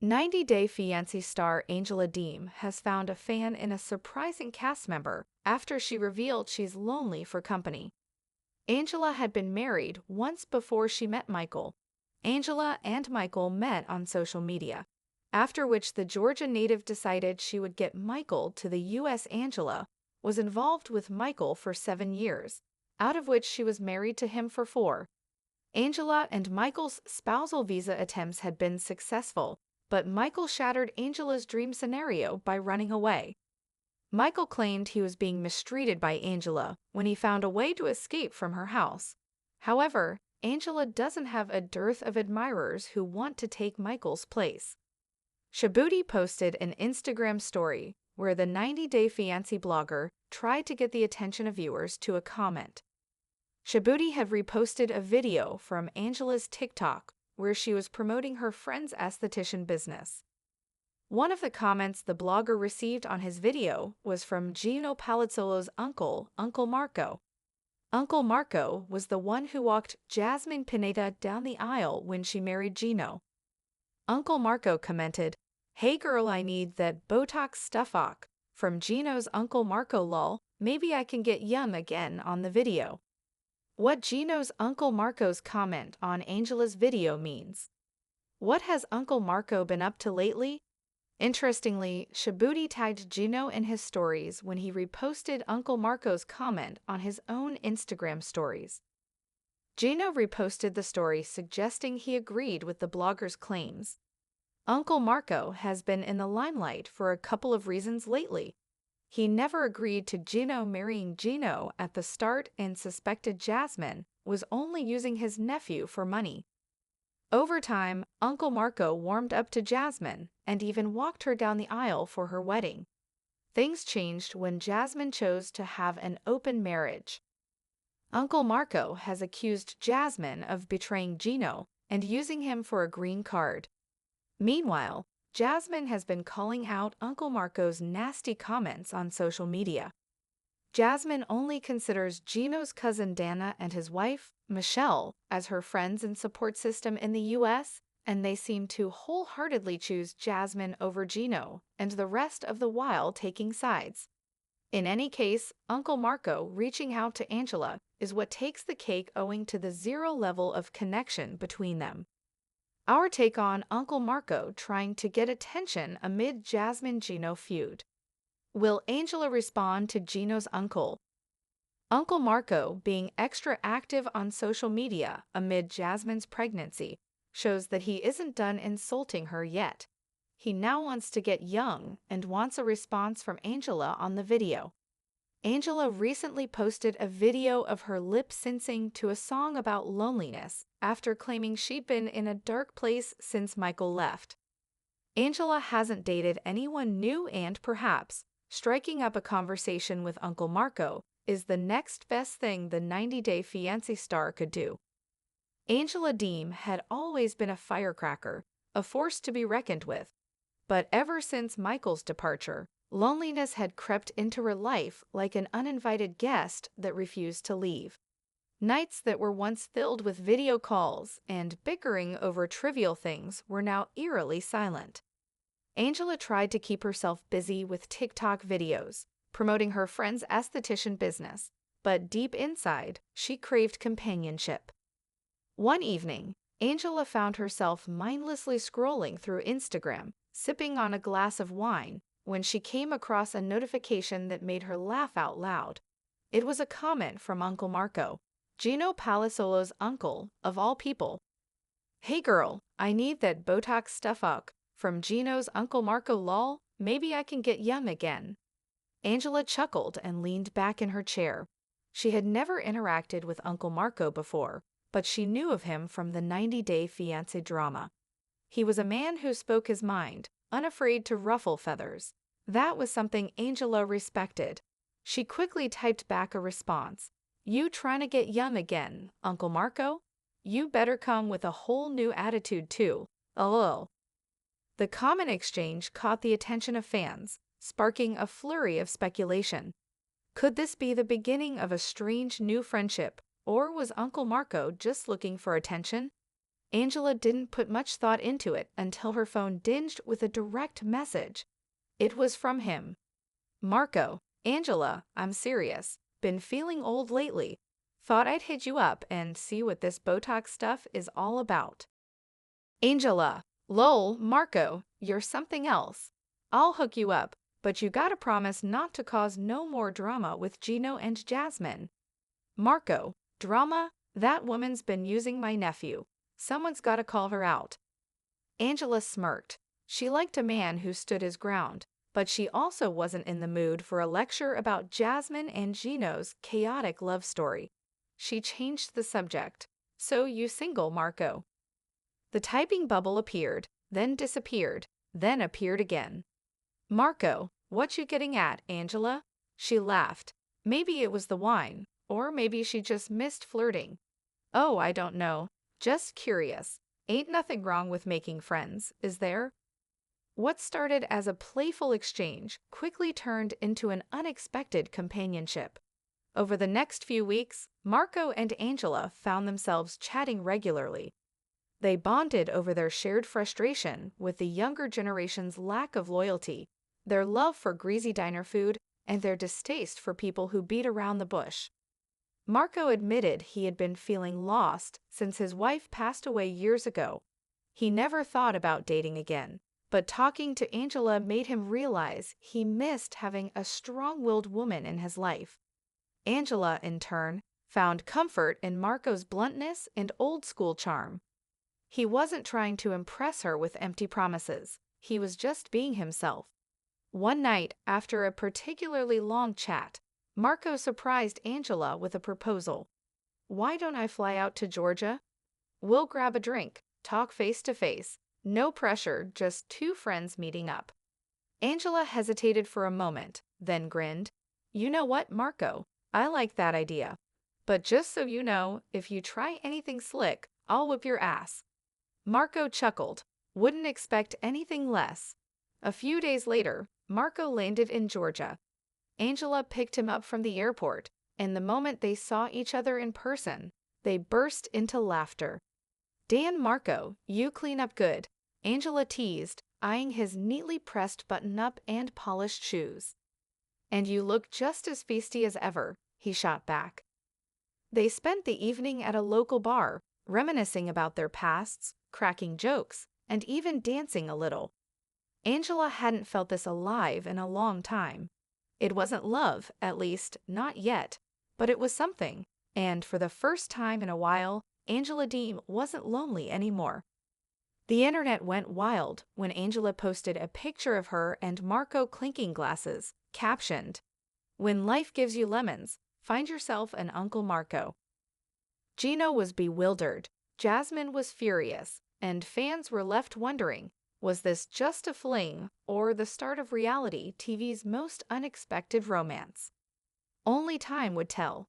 90-Day Fiancé star Angela Deem has found a fan in a surprising cast member after she revealed she's lonely for company. Angela had been married once before she met Michael. Angela and Michael met on social media, after which the Georgia native decided she would get Michael to the U.S. Angela was involved with Michael for 7 years, out of which she was married to him for 4. Angela and Michael's spousal visa attempts had been successful, but Michael shattered Angela's dream scenario by running away. Michael claimed he was being mistreated by Angela when he found a way to escape from her house. However, Angela doesn't have a dearth of admirers who want to take Michael's place. Shabuti posted an Instagram story where the 90-Day Fiancé blogger tried to get the attention of viewers to a comment. Shabuti had reposted a video from Angela's TikTok where she was promoting her friend's esthetician business. One of the comments the blogger received on his video was from Gino Palazzolo's uncle, Uncle Marco. Uncle Marco was the one who walked Jasmine Pineda down the aisle when she married Gino. Uncle Marco commented, "Hey girl, I need that Botox stuff from Gino's Uncle Marco lol, maybe I can get young again on the video." What Gino's Uncle Marco's comment on Angela's video means. What has Uncle Marco been up to lately? Interestingly, Shabuti tagged Gino in his stories when he reposted Uncle Marco's comment on his own Instagram stories. Gino reposted the story suggesting he agreed with the blogger's claims. Uncle Marco has been in the limelight for a couple of reasons lately. He never agreed to Gino marrying Gino at the start and suspected Jasmine was only using his nephew for money. Over time, Uncle Marco warmed up to Jasmine and even walked her down the aisle for her wedding. Things changed when Jasmine chose to have an open marriage. Uncle Marco has accused Jasmine of betraying Gino and using him for a green card. Meanwhile, Jasmine has been calling out Uncle Marco's nasty comments on social media. Jasmine only considers Gino's cousin Dana and his wife, Michelle, as her friends and support system in the U.S., and they seem to wholeheartedly choose Jasmine over Gino, and the rest of the while taking sides. In any case, Uncle Marco reaching out to Angela is what takes the cake owing to the zero level of connection between them. Our take on Uncle Marco trying to get attention amid Jasmine-Gino feud. Will Angela respond to Gino's uncle? Uncle Marco being extra active on social media amid Jasmine's pregnancy shows that he isn't done insulting her yet. He now wants to get young and wants a response from Angela on the video. Angela recently posted a video of her lip-syncing to a song about loneliness after claiming she'd been in a dark place since Michael left. Angela hasn't dated anyone new and perhaps striking up a conversation with Uncle Marco is the next best thing the 90-Day Fiancé star could do. Angela Deem had always been a firecracker, a force to be reckoned with. But ever since Michael's departure, loneliness had crept into her life like an uninvited guest that refused to leave. Nights that were once filled with video calls and bickering over trivial things were now eerily silent. Angela tried to keep herself busy with TikTok videos, promoting her friend's esthetician business, but deep inside, she craved companionship. One evening, Angela found herself mindlessly scrolling through Instagram, sipping on a glass of wine, when she came across a notification that made her laugh out loud. It was a comment from Uncle Marco, Gino Palazzolo's uncle, of all people. "Hey girl, I need that Botox stuff from Gino's Uncle Marco lol, maybe I can get young again." Angela chuckled and leaned back in her chair. She had never interacted with Uncle Marco before, but she knew of him from the 90-Day Fiancé drama. He was a man who spoke his mind, unafraid to ruffle feathers. That was something Angela respected. She quickly typed back a response. "You trying to get young again, Uncle Marco? You better come with a whole new attitude too, lol." The comment exchange caught the attention of fans, sparking a flurry of speculation. Could this be the beginning of a strange new friendship, or was Uncle Marco just looking for attention? Angela didn't put much thought into it until her phone dinged with a direct message. It was from him. Marco, Angela, I'm serious. Been feeling old lately. Thought I'd hit you up and see what this Botox stuff is all about. Angela, lol, Marco, you're something else. I'll hook you up, but you gotta promise not to cause no more drama with Gino and Jasmine. Marco, drama? That woman's been using my nephew. Someone's gotta call her out. Angela smirked. She liked a man who stood his ground, but she also wasn't in the mood for a lecture about Jasmine and Gino's chaotic love story. She changed the subject. So you single, Marco? The typing bubble appeared, then disappeared, then appeared again. Marco, what you getting at, Angela? She laughed. Maybe it was the wine, or maybe she just missed flirting. Oh, I don't know. Just curious. Ain't nothing wrong with making friends, is there? What started as a playful exchange quickly turned into an unexpected companionship. Over the next few weeks, Marco and Angela found themselves chatting regularly. They bonded over their shared frustration with the younger generation's lack of loyalty, their love for greasy diner food, and their distaste for people who beat around the bush. Marco admitted he had been feeling lost since his wife passed away years ago. He never thought about dating again, but talking to Angela made him realize he missed having a strong-willed woman in his life. Angela, in turn, found comfort in Marco's bluntness and old-school charm. He wasn't trying to impress her with empty promises. He was just being himself. One night, after a particularly long chat, Marco surprised Angela with a proposal. Why don't I fly out to Georgia? We'll grab a drink, talk face to face. No pressure, just two friends meeting up. Angela hesitated for a moment, then grinned. You know what, Marco? I like that idea. But just so you know, if you try anything slick, I'll whip your ass. Marco chuckled. Wouldn't expect anything less. A few days later, Marco landed in Georgia. Angela picked him up from the airport, and the moment they saw each other in person, they burst into laughter. Dan, Marco, you clean up good, Angela teased, eyeing his neatly pressed button-up and polished shoes. And you look just as feisty as ever, he shot back. They spent the evening at a local bar, reminiscing about their pasts, cracking jokes, and even dancing a little. Angela hadn't felt this alive in a long time. It wasn't love, at least, not yet, but it was something, and for the first time in a while, Angela Deem wasn't lonely anymore. The internet went wild when Angela posted a picture of her and Marco clinking glasses, captioned, "When life gives you lemons, find yourself an Uncle Marco." Gino was bewildered, Jasmine was furious, and fans were left wondering, was this just a fling or the start of reality TV's most unexpected romance? Only time would tell.